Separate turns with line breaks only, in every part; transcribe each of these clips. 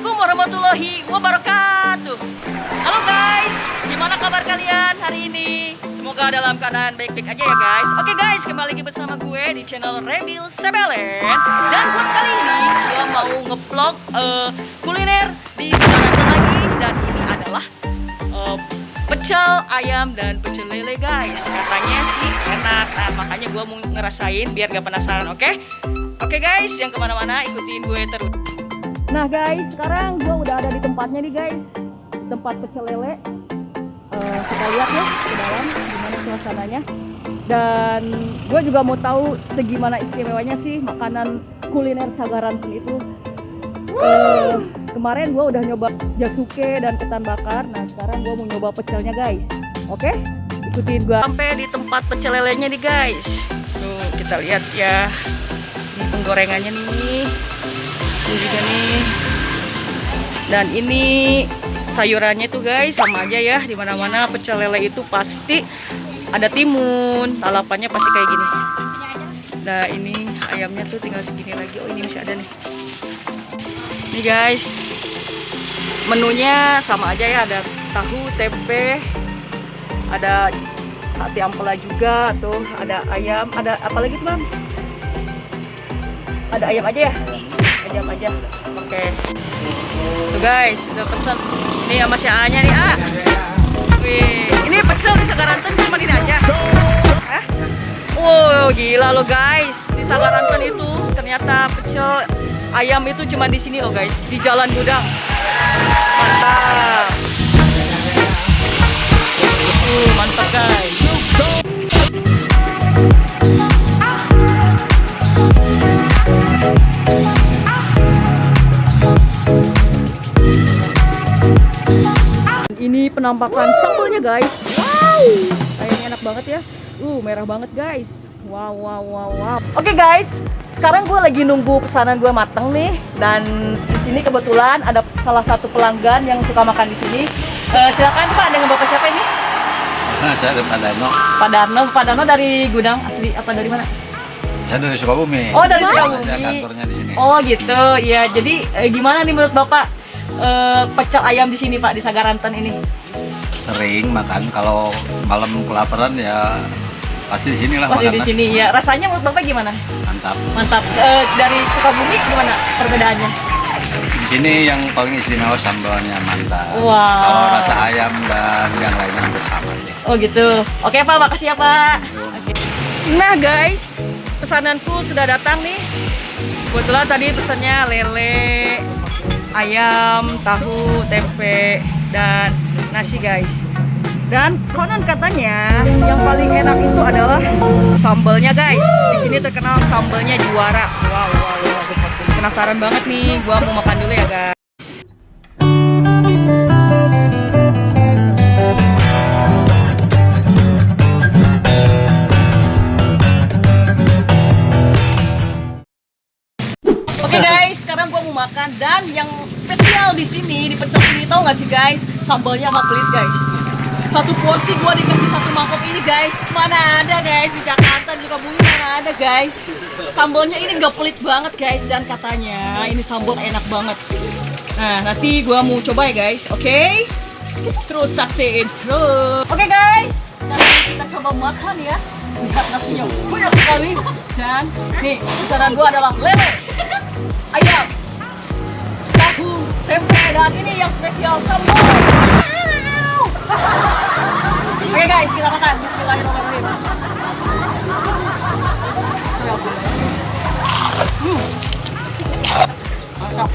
Assalamualaikum warahmatullahi wabarakatuh. Halo guys, gimana kabar kalian hari ini? Semoga dalam keadaan baik-baik aja ya guys. Oke guys, kembali lagi bersama gue di channel Rebil Sebelen. Dan buat kali ini gue mau nge-vlog kuliner di Jakarta lagi. Dan ini adalah pecel ayam dan pecel lele guys. Katanya sih enak, nah makanya gue mau ngerasain biar gak penasaran, oke? Oke guys, yang kemana-mana ikutin gue terus. Nah guys, sekarang gue udah ada di tempatnya nih guys, tempat pecel lele. Kita lihat ya ke dalam gimana suasananya. Dan gue juga mau tahu segimana istimewanya sih makanan kuliner Sagaranten itu. Kemarin gue udah nyoba jasuke dan ketan bakar. Nah sekarang gue mau nyoba pecelnya guys. Oke, ikutin gue sampai di tempat pecel lelenya nih guys. Tuh kita lihat ya, ini penggorengannya nih. Ini juga nih. Dan ini sayurannya tuh guys sama aja ya, dimana-mana pecel lele itu pasti ada timun, lalapannya pasti kayak gini. Nah ini ayamnya tuh tinggal segini lagi. Oh ini masih ada nih. Nih guys, menunya sama aja ya, ada tahu, tempe, ada hati ampela juga tuh, ada ayam, ada apa lagi tuh bang? Ada ayam aja ya? Ayam aja. Oke. Tuh guys, udah pesen. Ini sama si A-nya nih, A. Wih, ini pecel di Sagaranten cuma ini aja. Hah? Wow, gila lo guys. Di Sagaranten itu ternyata pecel ayam itu cuma di sini loh guys, di Jalan Gudang. Mantap. Mantap guys. Ini penampakan sambalnya guys. Wow, kayaknya enak banget ya. Merah banget guys. Wow. Oke guys, sekarang gue lagi nunggu pesanan gue mateng nih. Dan di sini kebetulan ada salah satu pelanggan yang suka makan di sini. Silakan Pak, dengan Bapak siapa ini?
Nah, saya dari Pak Darno.
Pak Darno dari gudang asli apa dari mana?
Saya dari Sukabumi.
Oh, dari Sukabumi.
Ada kantornya di sini.
Oh gitu. Ya, jadi gimana nih menurut Bapak pecel ayam di sini Pak, di Sagaranten ini?
Sering makan, kalau malam kelaparan ya pasti di sini lah.
Pasti di sini ya. Rasanya menurut Bapak gimana?
Mantap.
Mantap. Dari Sukabumi gimana perbedaannya?
Di sini yang paling istimewa sambalnya mantap.
Wow.
Kalau rasa ayam dan yang lainnya hampir sama sih.
Oh gitu. Oke Pak, makasih ya Pak. Oke. Nah guys, pesananku sudah datang nih. Kebetulan tadi pesannya lele, ayam, tahu, tempe, dan nasi guys. Dan konon katanya yang paling enak itu adalah sambalnya guys. Di sini terkenal sambalnya juara. Wow. Penasaran banget nih, gua mau makan dulu ya guys. Oke guys, sekarang gua mau makan dan yang spesial di sini di pecel ini tau gak sih guys? Sambalnya sama pelit guys. Satu porsi gua dikasih satu mangkok ini guys. Mana ada guys di Jakarta juga bumi, mana ada guys. Sambalnya ini gak pelit banget guys, dan katanya ini sambal enak banget. Nah nanti gua mau coba ya guys, oke? Terus saksiin terus. Oke guys, sekarang kita coba makan ya. Lihat nasinya banyak sekali. Dan nih pesanan gua adalah lele, ayam, tahu, tempe, dan ini yang spesial sambal. Oke guys, kita makan. Bismillahirrahmanirrahim. Mantap.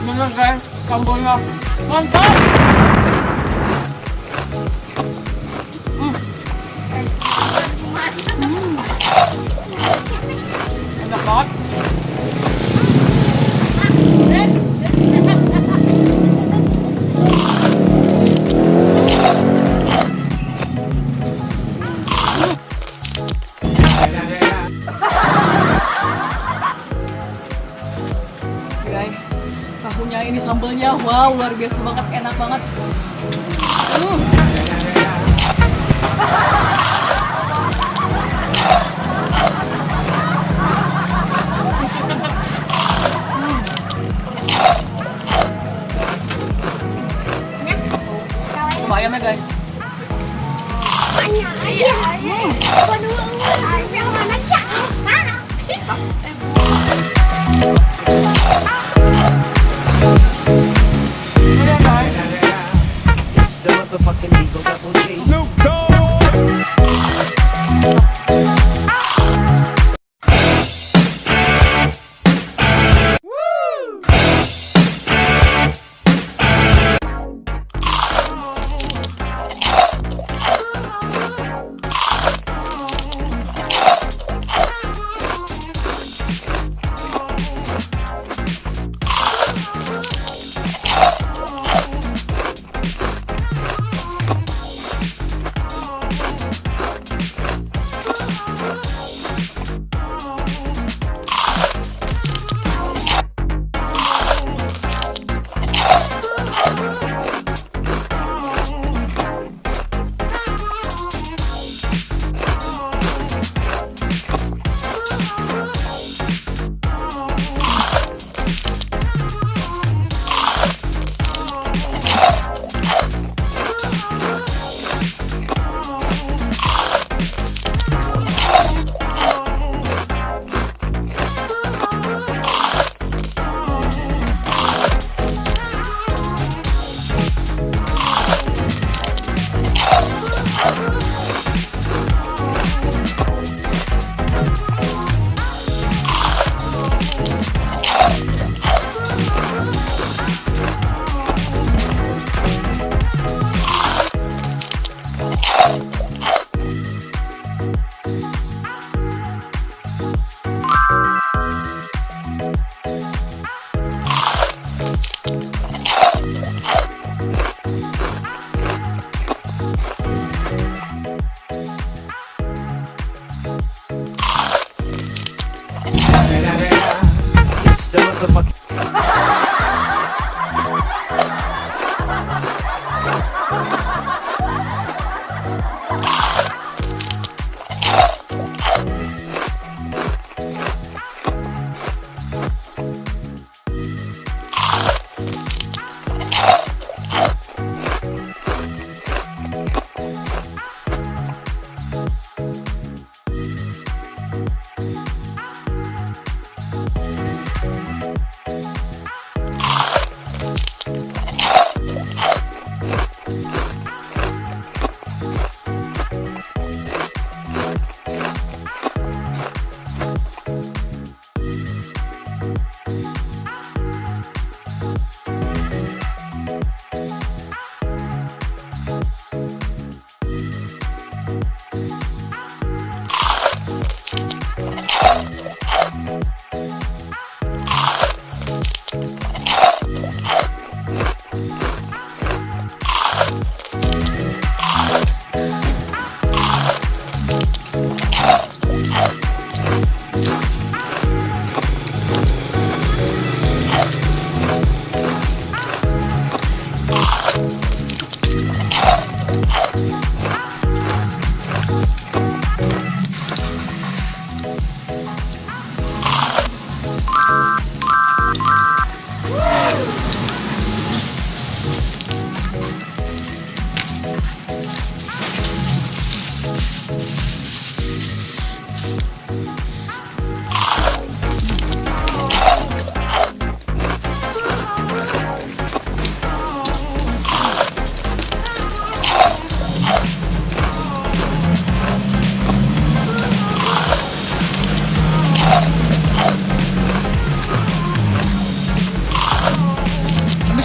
Bener guys, sambalnya mantap. Enak banget. Guys, tahunya ini sambalnya wow, luar biasa banget, enak banget. ayamnya guys.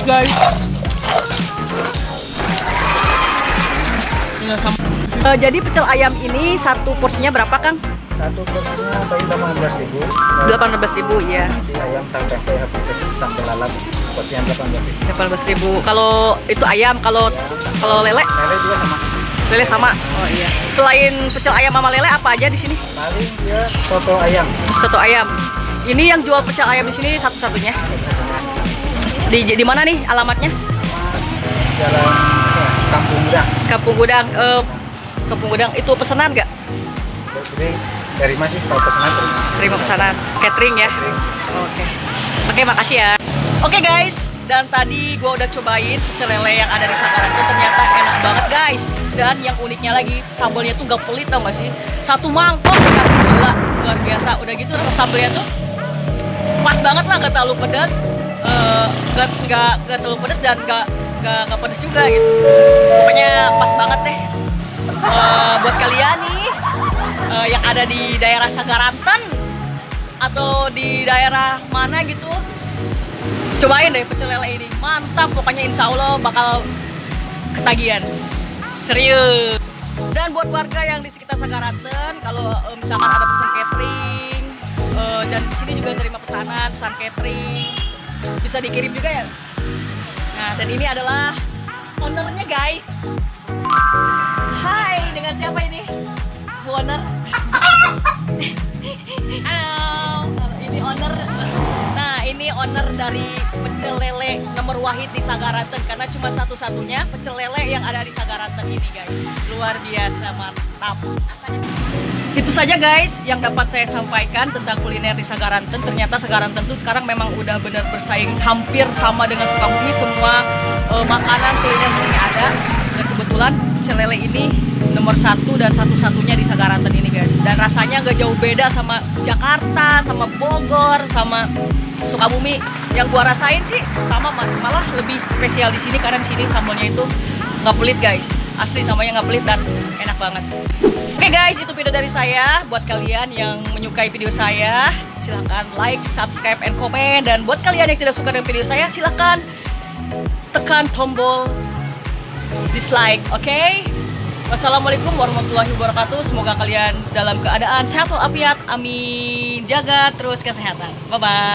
guys.
Jadi pecel ayam ini satu porsinya berapa, Kang?
Satu porsinya paling 18.000.
18.000 ya.
Si ayam tempe sambal lalap porsinya 18.000.
18.000. Kalau itu ayam, kalau lele?
Lele juga sama.
Lele sama. Oh iya. Selain pecel ayam sama lele apa aja di sini?
Paling dia soto ayam.
Soto ayam. Ini yang jual pecel ayam di sini satu-satunya. Di mana nih alamatnya?
Jalan Kampung Gudang.
Kampung Gudang. Kampung Gudang itu pesanan nggak?
Jadi dari masih kalau pesanan
Terima pesanan catering ya. Oke. Oke, makasih ya. Oke guys, Dan tadi gue udah cobain pecel lele yang ada di Sagaranten, ternyata enak banget guys. Dan yang uniknya lagi, sambalnya tuh gak pelit tau gak sih? Satu mangkok dikasih gula, luar biasa. Udah gitu rasa sambalnya tuh pas banget lah, gak terlalu pedas, gak terlalu pedas dan gak pedas juga gitu. Pokoknya pas banget deh. Buat kalian nih yang ada di daerah Sagaranten atau di daerah mana gitu, cobain deh pecel lele ini, mantap. Pokoknya insya Allah bakal ketagihan, serius. Dan buat warga yang di sekitar Sagaranten, kalau misalkan ada pesan catering dan di sini juga terima pesan catering, bisa dikirim juga ya. Nah, dan ini adalah ownernya guys. Hai, dengan siapa ini? Bu owner. Halo. Ini owner. Nah, ini owner dari pecel lele nomor wahid di Sagaranten, karena cuma satu-satunya pecel lele yang ada di Sagaranten ini guys. Luar biasa, mantap. Itu saja guys yang dapat saya sampaikan tentang kuliner di Sagaranten. Ternyata Sagaranten tuh sekarang memang udah benar bersaing hampir sama dengan Sukabumi. Semua makanan kuliner di sini ada. Dan kebetulan pecel lele ini nomor 1 dan satu-satunya di Sagaranten ini guys. Dan rasanya gak jauh beda sama Jakarta, sama Bogor, sama Sukabumi. Yang gua rasain sih sama, malah lebih spesial di sini karena di sini sambalnya itu nggak pelit guys. Asli sambalnya nggak pelit dan enak banget. Oke guys, itu video dari saya. Buat kalian yang menyukai video saya, silahkan like, subscribe, and komen. Dan buat kalian yang tidak suka dengan video saya, silahkan tekan tombol dislike, oke? Wassalamualaikum warahmatullahi wabarakatuh. Semoga kalian dalam keadaan sehat walafiat. Amin. Jaga terus kesehatan. Bye-bye.